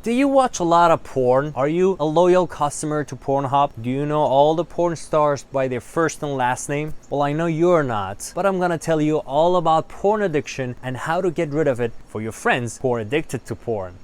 Do you watch a lot of porn? Are you a loyal customer to Pornhub? Do you know all the porn stars by their first and last name? Well, I know you're not, but I'm gonna tell you all about porn addiction and how to get rid of it for your friends who are addicted to porn.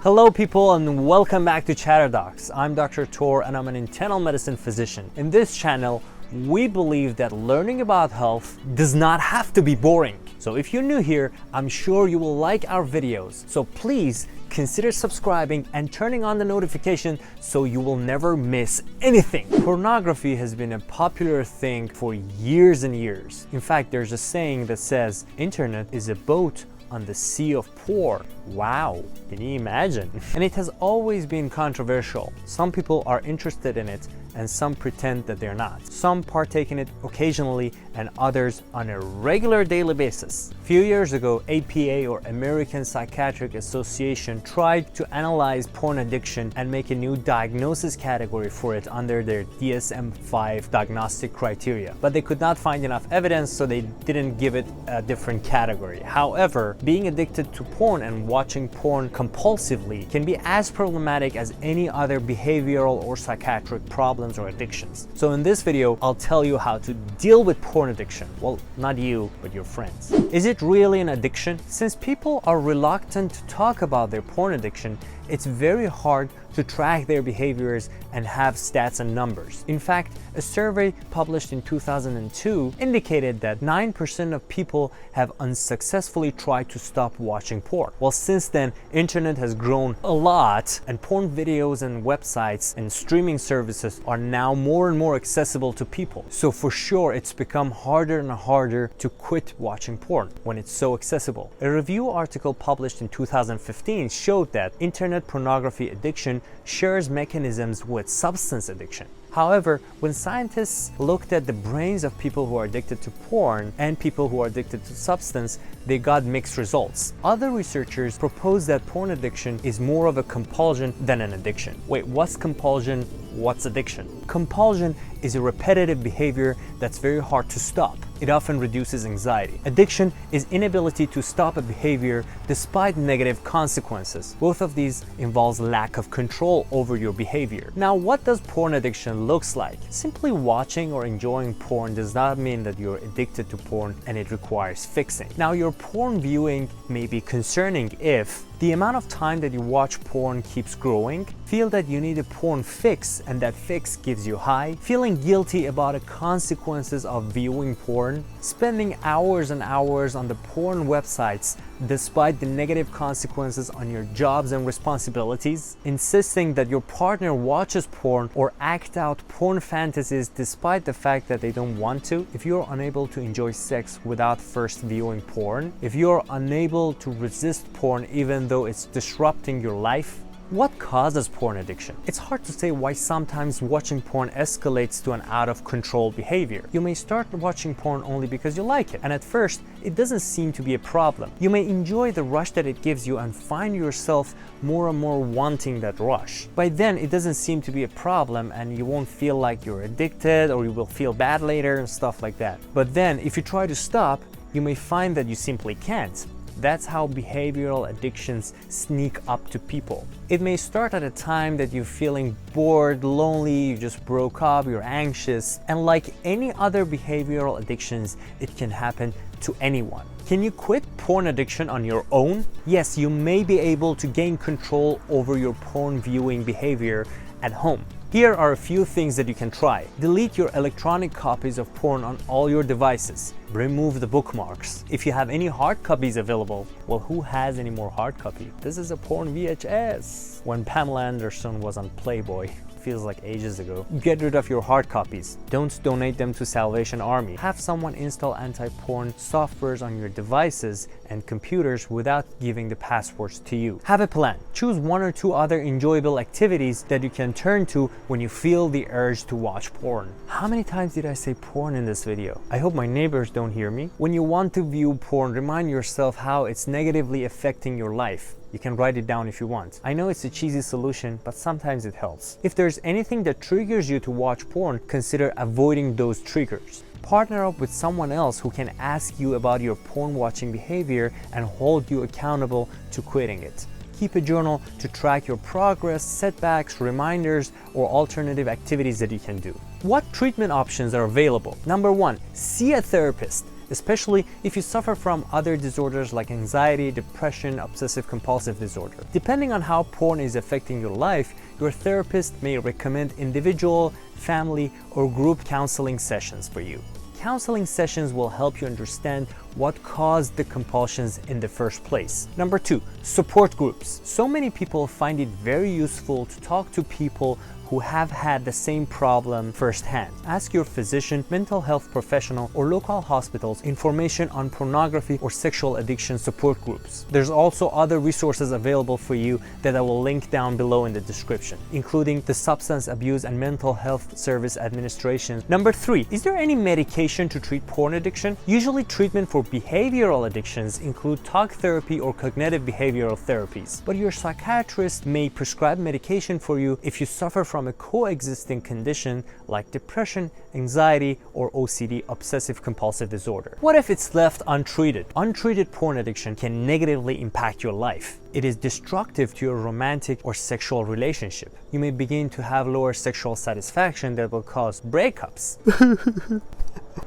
Hello people and welcome back to Chatterdocs. I'm Dr. Tor and I'm an internal medicine physician. In this channel, we believe that learning about health does not have to be boring. So if you're new here, I'm sure you will like our videos. So please consider subscribing and turning on the notification so you will never miss anything. Pornography has been a popular thing for years and years. In fact, there's a saying that says, "Internet is a boat on the sea of porn." Wow, can you imagine? And it has always been controversial. Some people are interested in it and some pretend that they're not. Some partake in it occasionally and others on a regular daily basis. A few years ago, APA or American Psychiatric Association tried to analyze porn addiction and make a new diagnosis category for it under their DSM-5 diagnostic criteria. But they could not find enough evidence, so they didn't give it a different category. However, being addicted to porn and watching porn compulsively can be as problematic as any other behavioral or psychiatric problems or addictions. So in this video, I'll tell you how to deal with porn addiction. Well, not you, but your friends. Is it really an addiction? Since people are reluctant to talk about their porn addiction, it's very hard to track their behaviors and have stats and numbers. In fact, a survey published in 2002 indicated that 9% of people have unsuccessfully tried to stop watching porn. Well, since then, internet has grown a lot and porn videos and websites and streaming services are now more and more accessible to people. So for sure, it's become harder and harder to quit watching porn when it's so accessible. A review article published in 2015 showed that internet pornography addiction shares mechanisms with substance addiction. However, when scientists looked at the brains of people who are addicted to porn and people who are addicted to substance, they got mixed results. Other researchers proposed that porn addiction is more of a compulsion than an addiction. Wait, what's compulsion? What's addiction? Compulsion is a repetitive behavior that's very hard to stop. It often reduces anxiety. Addiction is inability to stop a behavior despite negative consequences. Both of these involves lack of control over your behavior. Now, what does porn addiction looks like? Simply watching or enjoying porn does not mean that you're addicted to porn and it requires fixing. Now, your porn viewing may be concerning if the amount of time that you watch porn keeps growing, feel that you need a porn fix and that fix gives you high, feeling guilty about the consequences of viewing porn, spending hours and hours on the porn websites despite the negative consequences on your jobs and responsibilities, insisting that your partner watches porn or act out porn fantasies despite the fact that they don't want to, if you're unable to enjoy sex without first viewing porn, if you're unable to resist porn even though it's disrupting your life. What causes porn addiction? It's hard to say why sometimes watching porn escalates to an out-of-control behavior. You may start watching porn only because you like it, and at first, it doesn't seem to be a problem. You may enjoy the rush that it gives you and find yourself more and more wanting that rush. By then, it doesn't seem to be a problem and you won't feel like you're addicted or you will feel bad later and stuff like that. But then, if you try to stop, you may find that you simply can't. That's how behavioral addictions sneak up to people. It may start at a time that you're feeling bored, lonely, you just broke up, you're anxious, and like any other behavioral addictions, it can happen to anyone. Can you quit porn addiction on your own? Yes, you may be able to gain control over your porn viewing behavior at home. Here are a few things that you can try. Delete your electronic copies of porn on all your devices. Remove the bookmarks. If you have any hard copies available, well, who has any more hard copy? This is a porn VHS. When Pamela Anderson was on Playboy, feels like ages ago. Get rid of your hard copies. Don't donate them to Salvation Army. Have someone install anti-porn softwares on your devices and computers without giving the passwords to you. Have a plan. Choose one or two other enjoyable activities that you can turn to when you feel the urge to watch porn. How many times did I say porn in this video? I hope my neighbors don't hear me. When you want to view porn, remind yourself how it's negatively affecting your life. You can write it down if you want. I know it's a cheesy solution, but sometimes it helps. If there's anything that triggers you to watch porn, consider avoiding those triggers. Partner up with someone else who can ask you about your porn watching behavior behavior and hold you accountable to quitting it. Keep a journal to track your progress, setbacks, reminders, or alternative activities that you can do. What treatment options are available? Number 1, see a therapist, especially if you suffer from other disorders like anxiety, depression, obsessive compulsive disorder. Depending on how porn is affecting your life, your therapist may recommend individual, family, or group counseling sessions for you. Counseling sessions will help you understand what caused the compulsions in the first place. Number 2, support groups. So many people find it very useful to talk to people who have had the same problem firsthand. Ask your physician, mental health professional, or local hospitals information on pornography or sexual addiction support groups. There's also other resources available for you that I will link down below in the description, including the Substance Abuse and Mental Health Service Administration. Number 3, is there any medication to treat porn addiction? Usually treatment for behavioral addictions include talk therapy or cognitive behavioral therapies, but your psychiatrist may prescribe medication for you if you suffer from a coexisting condition like depression, anxiety, or OCD, obsessive compulsive disorder. What if it's left untreated? Untreated porn addiction can negatively impact your life. It is destructive to your romantic or sexual relationship. You may begin to have lower sexual satisfaction that will cause breakups.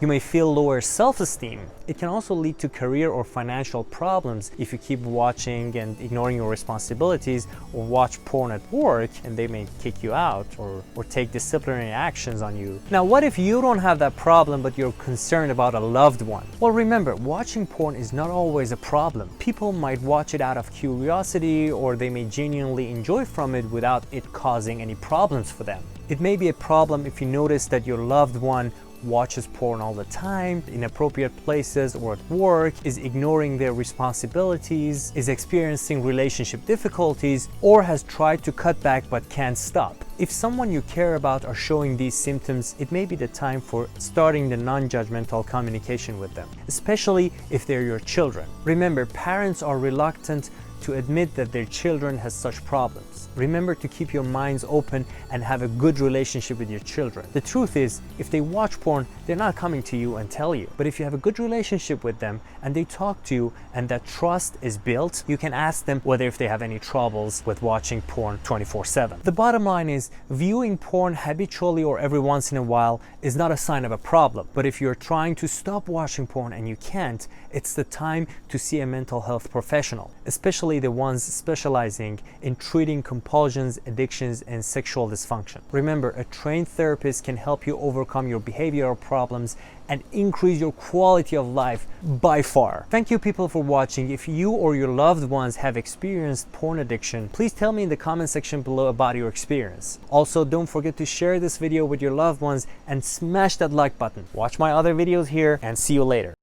You may feel lower self-esteem. It can also lead to career or financial problems if you keep watching and ignoring your responsibilities, or watch porn at work and they may kick you out or take disciplinary actions on you. Now, what if you don't have that problem but you're concerned about a loved one? Well, remember, watching porn is not always a problem. People might watch it out of curiosity, or they may genuinely enjoy from it without it causing any problems for them. It may be a problem if you notice that your loved one watches porn all the time, in inappropriate places or at work, is ignoring their responsibilities, is experiencing relationship difficulties, or has tried to cut back but can't stop. If someone you care about are showing these symptoms, it may be the time for starting the non-judgmental communication with them, especially if they're your children. Remember, parents are reluctant to admit that their children has such problems. Remember to keep your minds open and have a good relationship with your children. The truth is, if they watch porn, they're not coming to you and tell you. But if you have a good relationship with them and they talk to you and that trust is built, you can ask them whether if they have any troubles with watching porn 24/7. The bottom line is, viewing porn habitually or every once in a while is not a sign of a problem. But if you're trying to stop watching porn and you can't, it's the time to see a mental health professional, especially the ones specializing in treating compulsions, addictions, and sexual dysfunction. Remember, a trained therapist can help you overcome your behavioral problems and increase your quality of life by far. Thank you people for watching. If you or your loved ones have experienced porn addiction, please tell me in the comment section below about your experience. Also, don't forget to share this video with your loved ones and smash that like button. Watch my other videos here and see you later.